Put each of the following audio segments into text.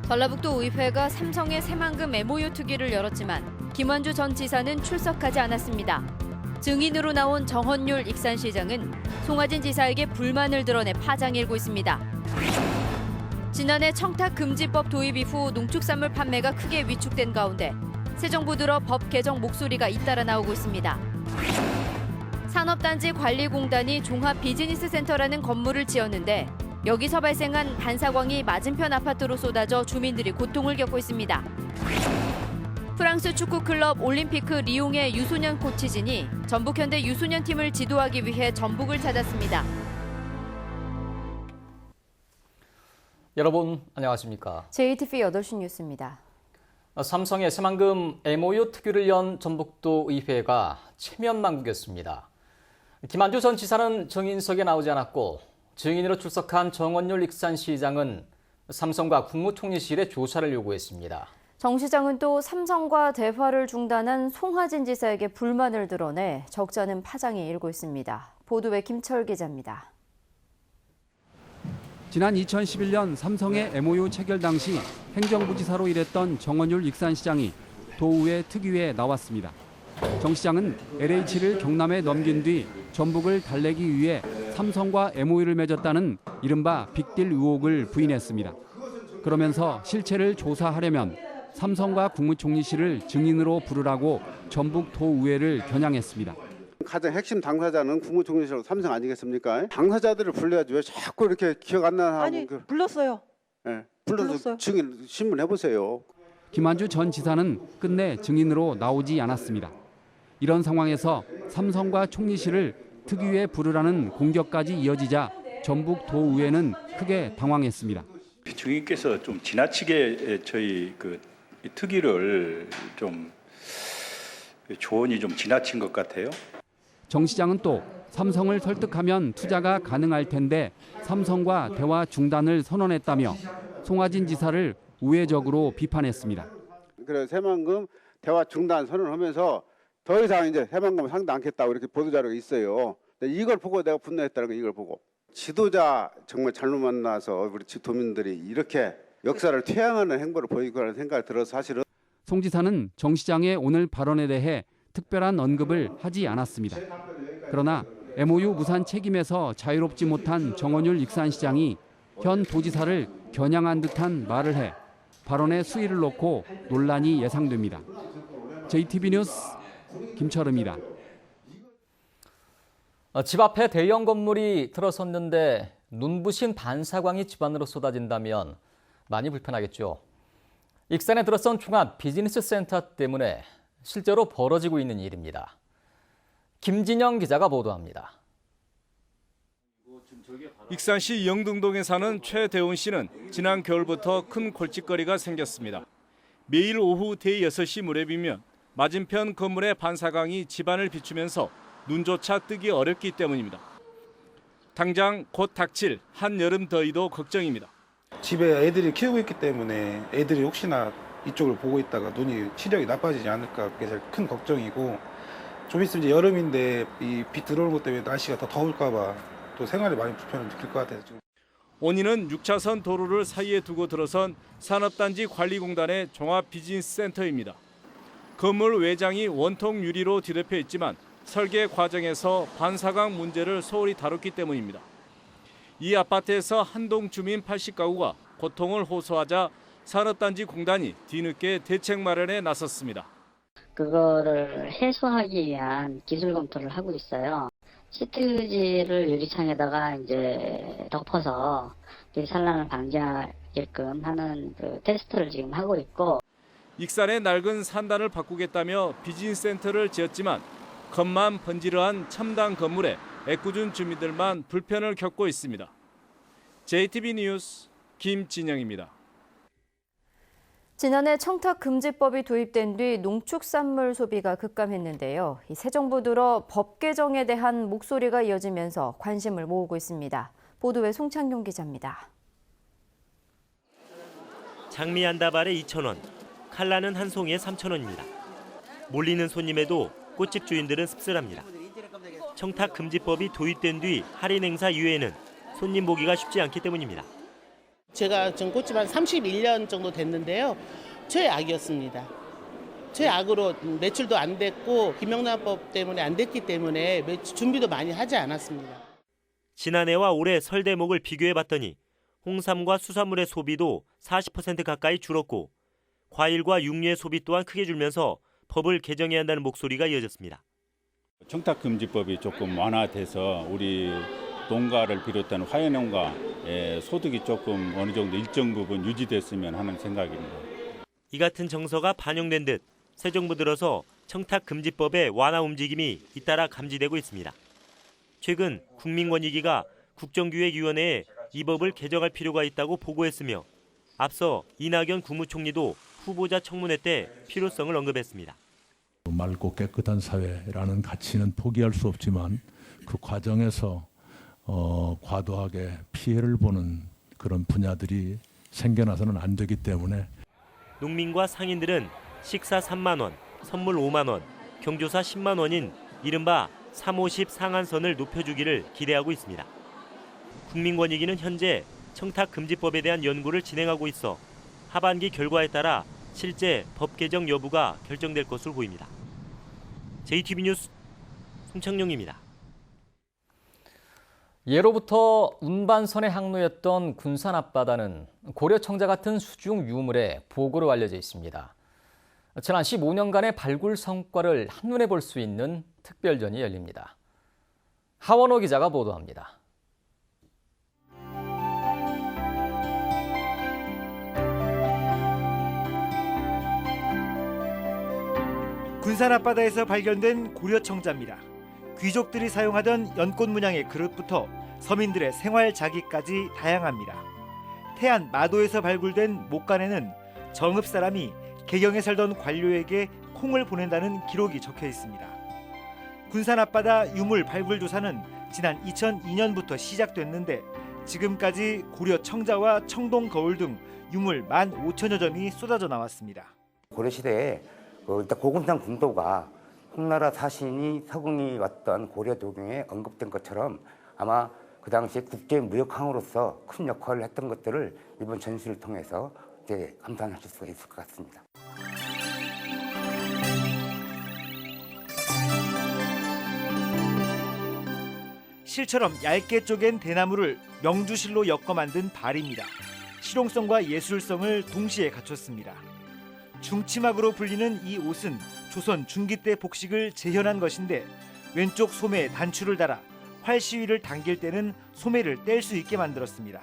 전라북도 의회가 삼성의 새만금 MOU 특위를 열었지만 김완주 전 지사는 출석하지 않았습니다. 증인으로 나온 정헌율 익산시장은 송하진 지사에게 불만을 드러내 파장이 일고 있습니다. 지난해 청탁금지법 도입 이후 농축산물 판매가 크게 위축된 가운데 새 정부 들어 법 개정 목소리가 잇따라 나오고 있습니다. 산업단지 관리공단이 종합비즈니스센터라는 건물을 지었는데 여기서 발생한 반사광이 맞은편 아파트로 쏟아져 주민들이 고통을 겪고 있습니다. 프랑스 축구클럽 올림피크 리옹의 유소년 코치진이 전북현대 유소년 팀을 지도하기 위해 전북을 찾았습니다. 여러분 안녕하십니까? JTV 8시 뉴스입니다. 삼성의 새만금 MOU 특위를 연 전북도 의회가 체면만국이었습니다. 김완주 전 지사는 정인석에 나오지 않았고 증인으로 출석한 정헌율 익산시장은 삼성과 국무총리실에 조사를 요구했습니다. 정 시장은 또 삼성과 대화를 중단한 송하진 지사에게 불만을 드러내 적잖은 파장이 일고 있습니다. 보도에 김철 기자입니다. 지난 2011년 삼성의 MOU 체결 당시 행정부지사로 일했던 정헌율 익산시장이 도의회 특위에 나왔습니다. 정 시장은 LH를 경남에 넘긴 뒤 전북을 달래기 위해 삼성과 MOU를 맺었다는 이른바 빅딜 의혹을 부인했습니다. 그러면서 실체를 조사하려면 삼성과 국무총리실을 증인으로 부르라고 전북 도의회를 겨냥했습니다. 가장 핵심 당사자는 국무총리실 삼성 아니겠습니까? 당사자들을 불러야지 왜 자꾸 이렇게 기억 안 나나 하고. 아니 불렀어요. 네, 불러서 증인 신문해 보세요. 김완주 전 지사는 끝내 증인으로 나오지 않았습니다. 이런 상황에서 삼성과 총리실을 특위에 부르라는 공격까지 이어지자 전북 도의회는 크게 당황했습니다. 증인께서 좀 지나치게 저희 이 특위를 좀 조언이 좀 지나친 것 같아요. 정 시장은 또 삼성을 설득하면 투자가 가능할 텐데 삼성과 대화 중단을 선언했다며 송하진 지사를 우회적으로 비판했습니다. 그래서 새만금 대화 중단 선언하면서 더 이상 이제 새만금 상대 않겠다고 이렇게 보도자료가 있어요. 이걸 보고 내가 분노했다는 거 이걸 보고 지도자 정말 잘못 만나서 우리 도민들이 이렇게 역사를 퇴양하는 행보를 보이고 하는 생각이 들어서 사실은 송 지사는 정 시장의 오늘 발언에 대해 특별한 언급을 하지 않았습니다. 그러나 MOU 무산 책임에서 자유롭지 못한 정헌율 익산시장이 현 도지사를 겨냥한 듯한 말을 해 발언의 수위를 놓고 논란이 예상됩니다. JTB 뉴스 김철음입니다. 집 앞에 대형 건물이 들어섰는데 눈부신 반사광이 집 안으로 쏟아진다면 많이 불편하겠죠. 익산에 들어선 종합 비즈니스 센터 때문에 실제로 벌어지고 있는 일입니다. 김진영 기자가 보도합니다. 익산시 영등동에 사는 최대훈 씨는 지난 겨울부터 큰 골칫거리가 생겼습니다. 매일 오후 대여 6시 무렵이면 맞은편 건물의 반사광이 집안을 비추면서 눈조차 뜨기 어렵기 때문입니다. 당장 곧 닥칠 한여름 더위도 걱정입니다. 집에 애들이 키우고 있기 때문에 애들이 혹시나 이쪽을 보고 있다가 눈이 시력이 나빠지지 않을까 그게 제일 큰 걱정이고 좀 있으면 이제 여름인데 이 비 들어오는 것 때문에 날씨가 더 더울까 봐 또 생활에 많이 불편을 느낄 것 같아요. 지금. 원인은 6차선 도로를 사이에 두고 들어선 산업단지 관리공단의 종합비즈니스센터입니다. 건물 외장이 원통 유리로 뒤덮여 있지만 설계 과정에서 반사광 문제를 소홀히 다뤘기 때문입니다. 이 아파트에서 한동 주민 80가구가 고통을 호소하자 산업단지 공단이 뒤늦게 대책 마련에 나섰습니다. 그거를 해소하기 위한 기술 검토를 하고 있어요. 시트지를 유리창에다가 이제 덮어서 산란을 방지하게끔 하는 그 테스트를 지금 하고 있고. 익산의 낡은 산단을 바꾸겠다며 비즈니스 센터를 지었지만 겉만 번지르한 첨단 건물에 애꿎은 주민들만 불편을 겪고 있습니다. JTB 뉴스 김진영입니다. 지난해 청탁금지법이 도입된 뒤 농축산물 소비가 급감했는데요. 새 정부 들어 법 개정에 대한 목소리가 이어지면서 관심을 모으고 있습니다. 보도에 송창용 기자입니다. 장미 한 다발에 2,000원, 칼라는 한 송이에 3,000원입니다. 몰리는 손님에도 꽃집 주인들은 씁쓸합니다. 청탁금지법이 도입된 뒤 할인 행사 이외에는 손님 보기가 쉽지 않기 때문입니다. 제가 지금 꽃집 한 31년 정도 됐는데요. 최악이었습니다. 최악으로 매출도 안 됐고 김영란법 때문에 안 됐기 때문에 준비도 많이 하지 않았습니다. 지난해와 올해 설 대목을 비교해봤더니 홍삼과 수산물의 소비도 40% 가까이 줄었고 과일과 육류의 소비 또한 크게 줄면서 법을 개정해야 한다는 목소리가 이어졌습니다. 청탁금지법이 조금 완화돼서 우리 농가를 비롯한 화훼농가의 소득이 조금 어느 정도 일정 부분 유지됐으면 하는 생각입니다. 이 같은 정서가 반영된 듯 새 정부 들어서 청탁금지법의 완화 움직임이 잇따라 감지되고 있습니다. 최근 국민권익위가 국정기획위원회에 이 법을 개정할 필요가 있다고 보고했으며 앞서 이낙연 국무총리도 후보자 청문회 때 필요성을 언급했습니다. 맑고 깨끗한 사회라는 가치는 포기할 수 없지만 그 과정에서 과도하게 피해를 보는 그런 분야들이 생겨나서는 안 되기 때문에 농민과 상인들은 식사 3만 원, 선물 5만 원, 경조사 10만 원인 이른바 350 상한선을 높여주기를 기대하고 있습니다. 국민권익위는 현재 청탁금지법에 대한 연구를 진행하고 있어 하반기 결과에 따라 실제 법 개정 여부가 결정될 것으로 보입니다. JTB 뉴스 송창용입니다. 예로부터 운반선의 항로였던 군산 앞바다는 고려청자 같은 수중 유물의 보고로 알려져 있습니다. 지난 15년간의 발굴 성과를 한눈에 볼 수 있는 특별전이 열립니다. 하원호 기자가 보도합니다. 군산 앞바다에서 발견된 고려청자입니다. 귀족들이 사용하던 연꽃 문양의 그릇부터 서민들의 생활 자기까지 다양합니다. 태안 마도에서 발굴된 목간에는 정읍 사람이 개경에 살던 관료에게 콩을 보낸다는 기록이 적혀 있습니다. 군산 앞바다 유물 발굴 조사는 지난 2002년부터 시작됐는데 지금까지 고려 청자와 청동 거울 등 유물 15,000여 점이 쏟아져 나왔습니다. 고려시대에 일단 고금산 궁도가 홍나라 사신이 서궁이 왔던 고려 도경에 언급된 것처럼 아마 그 당시에 국제 무역항으로서 큰 역할을 했던 것들을 이번 전시를 통해서 이제 감상하실 수가 있을 것 같습니다. 실처럼 얇게 쪼갠 대나무를 명주실로 엮어 만든 발입니다. 실용성과 예술성을 동시에 갖췄습니다. 중치막으로 불리는 이 옷은 조선 중기 때 복식을 재현한 것인데 왼쪽 소매에 단추를 달아 활 시위를 당길 때는 소매를 뗄 수 있게 만들었습니다.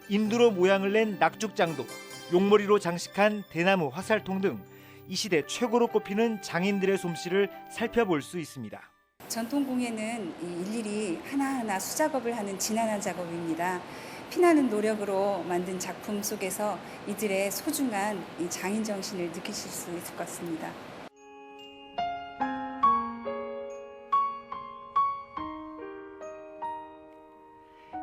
인두로 모양을 낸 낙죽장도, 용머리로 장식한 대나무 화살통 등 이 시대 최고로 꼽히는 장인들의 솜씨를 살펴볼 수 있습니다. 전통공예는 일일이 하나하나 수작업을 하는 지난한 작업입니다. 피나는 노력으로 만든 작품 속에서 이들의 소중한 장인 정신을 느끼실 수 있을 것 같습니다.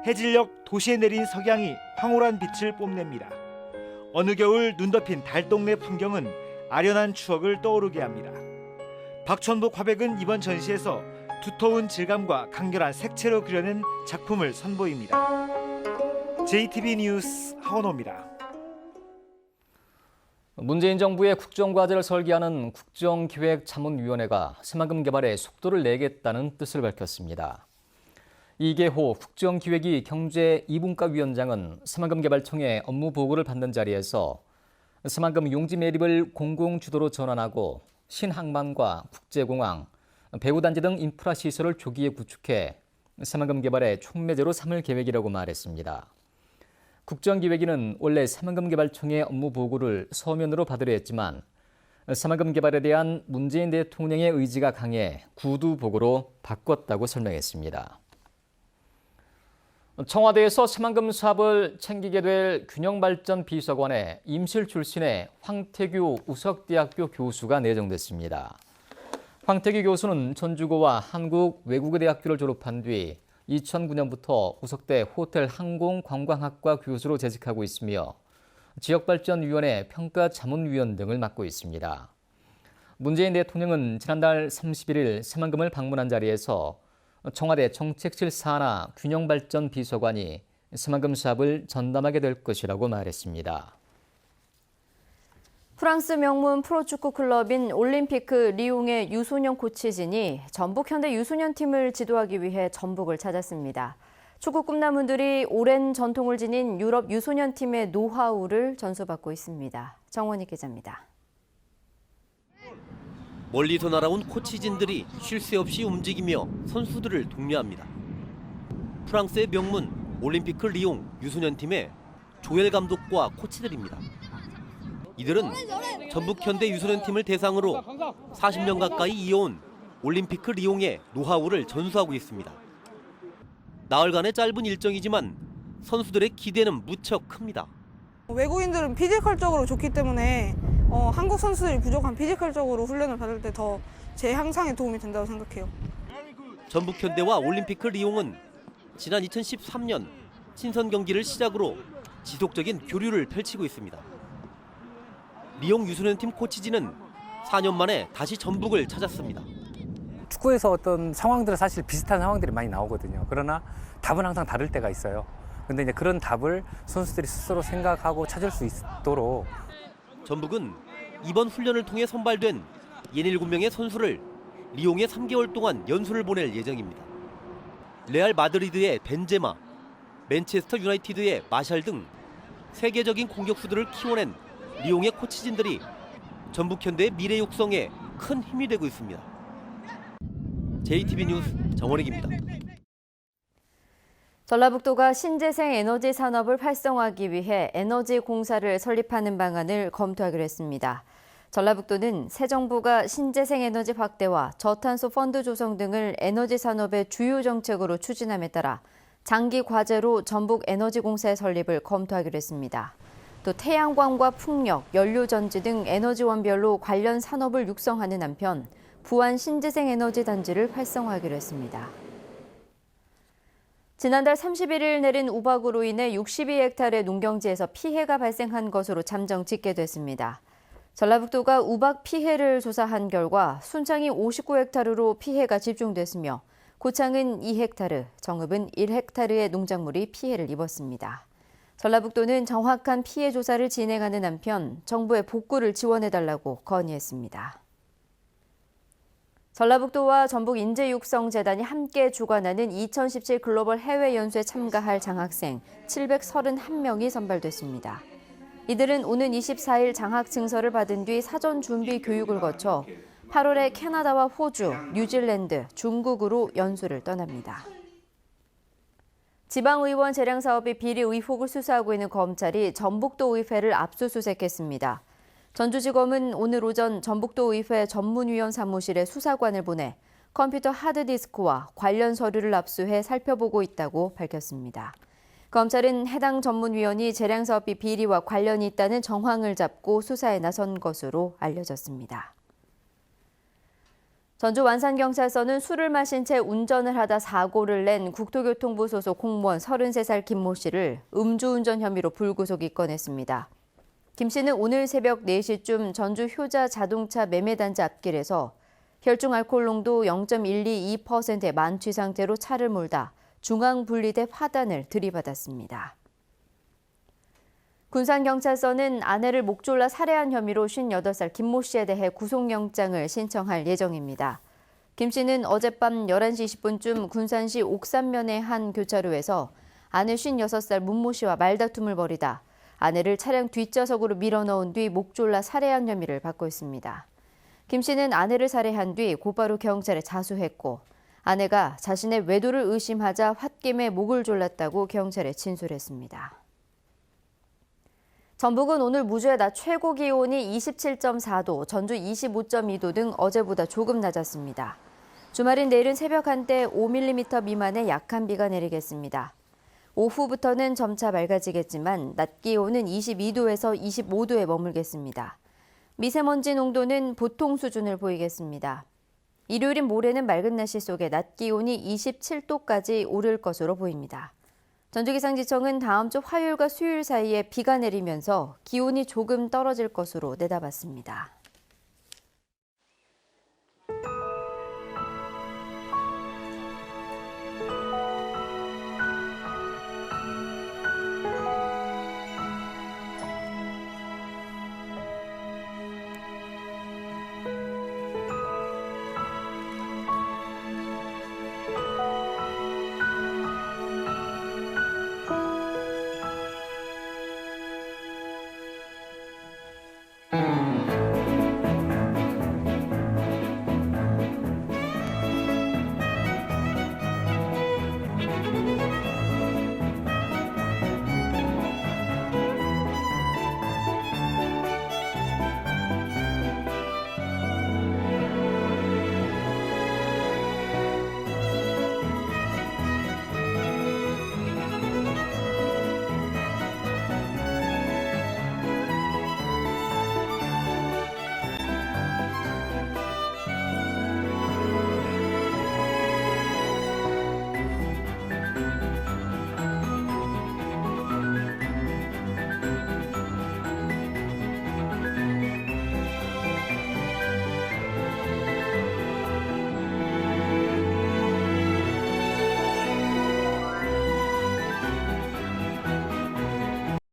해질녘 도시에 내린 석양이 황홀한 빛을 뽐냅니다. 어느 겨울 눈 덮인 달동네 풍경은 아련한 추억을 떠오르게 합니다. 박천복 화백은 이번 전시에서 두터운 질감과 강렬한 색채로 그려낸 작품을 선보입니다. JTB 뉴스 하원호입니다. 문재인 정부의 국정과제를 설계하는 국정기획자문위원회가 새만금 개발에 속도를 내겠다는 뜻을 밝혔습니다. 이계호 국정기획위 경제 2분과위원장은 새만금개발청의 업무 보고를 받는 자리에서 새만금 용지 매립을 공공주도로 전환하고 신항만과 국제공항, 배후단지 등 인프라 시설을 조기에 구축해 새만금 개발의 촉매제로 삼을 계획이라고 말했습니다. 국정기획위는 원래 새만금개발청의 업무 보고를 서면으로 받으려 했지만 새만금 개발에 대한 문재인 대통령의 의지가 강해 구두 보고로 바꿨다고 설명했습니다. 청와대에서 새만금 사업을 챙기게 될 균형발전 비서관에 임실 출신의 황태규 우석대학교 교수가 내정됐습니다. 황태규 교수는 전주고와 한국외국어대학교를 졸업한 뒤 2009년부터 우석대 호텔항공관광학과 교수로 재직하고 있으며 지역발전위원회 평가자문위원 등을 맡고 있습니다. 문재인 대통령은 지난달 31일 새만금을 방문한 자리에서 청와대 정책실 산하 균형발전 비서관이 새만금 샵을 전담하게 될 것이라고 말했습니다. 프랑스 명문 프로축구 클럽인 올림피크 리옹의 유소년 코치진이 전북 현대 유소년 팀을 지도하기 위해 전북을 찾았습니다. 축구 꿈나무들이 오랜 전통을 지닌 유럽 유소년 팀의 노하우를 전수받고 있습니다. 정원희 기자입니다. 멀리서 날아온 코치진들이 쉴 새 없이 움직이며 선수들을 독려합니다. 프랑스의 명문 올림피크 리옹 유소년 팀의 조엘 감독과 코치들입니다. 이들은 전북 현대 유소년 팀을 대상으로 40년 가까이 이어온 올림피크 리옹의 노하우를 전수하고 있습니다. 나흘간의 짧은 일정이지만 선수들의 기대는 무척 큽니다. 외국인들은 피지컬적으로 좋기 때문에 한국 선수들이 부족한 피지컬적으로 훈련을 받을 때 더 제 향상에 도움이 된다고 생각해요. 전북 현대와 올림피크 리옹은 지난 2013년 친선 경기를 시작으로 지속적인 교류를 펼치고 있습니다. 리옹 유소년팀 코치진은 4년 만에 다시 전북을 찾았습니다. 축구에서 어떤 상황들은 사실 비슷한 상황들이 많이 나오거든요. 그러나 답은 항상 다를 때가 있어요. 근데 이제 그런 답을 선수들이 스스로 생각하고 찾을 수 있도록 전북은 이번 훈련을 통해 선발된 67명의 선수를 리옹에 3개월 동안 연수를 보낼 예정입니다. 레알 마드리드의 벤제마, 맨체스터 유나이티드의 마샬 등 세계적인 공격수들을 키워낸 리옹의 코치진들이 전북 현대의 미래 육성에 큰 힘이 되고 있습니다. JTB 뉴스 정원익입니다. 전라북도가 신재생 에너지 산업을 활성화하기 위해 에너지 공사를 설립하는 방안을 검토하기로 했습니다. 전라북도는 새 정부가 신재생 에너지 확대와 저탄소 펀드 조성 등을 에너지 산업의 주요 정책으로 추진함에 따라 장기 과제로 전북 에너지 공사의 설립을 검토하기로 했습니다. 또 태양광과 풍력, 연료전지 등 에너지원별로 관련 산업을 육성하는 한편 부안 신재생 에너지 단지를 활성화하기로 했습니다. 지난달 31일 내린 우박으로 인해 62헥타르의 농경지에서 피해가 발생한 것으로 잠정 집계됐습니다. 전라북도가 우박 피해를 조사한 결과 순창이 59헥타르로 피해가 집중됐으며 고창은 2헥타르, 정읍은 1헥타르의 농작물이 피해를 입었습니다. 전라북도는 정확한 피해 조사를 진행하는 한편 정부의 복구를 지원해달라고 건의했습니다. 전라북도와 전북인재육성재단이 함께 주관하는 2017 글로벌 해외연수에 참가할 장학생 731명이 선발됐습니다. 이들은 오는 24일 장학 증서를 받은 뒤 사전 준비 교육을 거쳐 8월에 캐나다와 호주, 뉴질랜드, 중국으로 연수를 떠납니다. 지방의원 재량 사업의 비리 의혹을 수사하고 있는 검찰이 전북도 의회를 압수수색했습니다. 전주지검은 오늘 오전 전북도 의회 전문위원 사무실에 수사관을 보내 컴퓨터 하드디스크와 관련 서류를 압수해 살펴보고 있다고 밝혔습니다. 검찰은 해당 전문위원이 재량사업비 비리와 관련이 있다는 정황을 잡고 수사에 나선 것으로 알려졌습니다. 전주 완산경찰서는 술을 마신 채 운전을 하다 사고를 낸 국토교통부 소속 공무원 33살 김모 씨를 음주운전 혐의로 불구속 입건했습니다. 김 씨는 오늘 새벽 4시쯤 전주 효자 자동차 매매단지 앞길에서 혈중 알코올 농도 0.122%의 만취 상태로 차를 몰다 중앙분리대 화단을 들이받았습니다. 군산경찰서는 아내를 목 졸라 살해한 혐의로 58살 김모 씨에 대해 구속영장을 신청할 예정입니다. 김 씨는 어젯밤 11시 20분쯤 군산시 옥산면의 한 교차로에서 아내 56살 문모 씨와 말다툼을 벌이다 아내를 차량 뒷좌석으로 밀어넣은 뒤 목 졸라 살해한 혐의를 받고 있습니다. 김 씨는 아내를 살해한 뒤 곧바로 경찰에 자수했고 아내가 자신의 외도를 의심하자 홧김에 목을 졸랐다고 경찰에 진술했습니다. 전북은 오늘 무주의 낮 최고 기온이 27.4도, 전주 25.2도 등 어제보다 조금 낮았습니다. 주말인 내일은 새벽 한때 5mm 미만의 약한 비가 내리겠습니다. 오후부터는 점차 맑아지겠지만 낮 기온은 22도에서 25도에 머물겠습니다. 미세먼지 농도는 보통 수준을 보이겠습니다. 일요일인 모레는 맑은 날씨 속에 낮 기온이 27도까지 오를 것으로 보입니다. 전주기상지청은 다음 주 화요일과 수요일 사이에 비가 내리면서 기온이 조금 떨어질 것으로 내다봤습니다.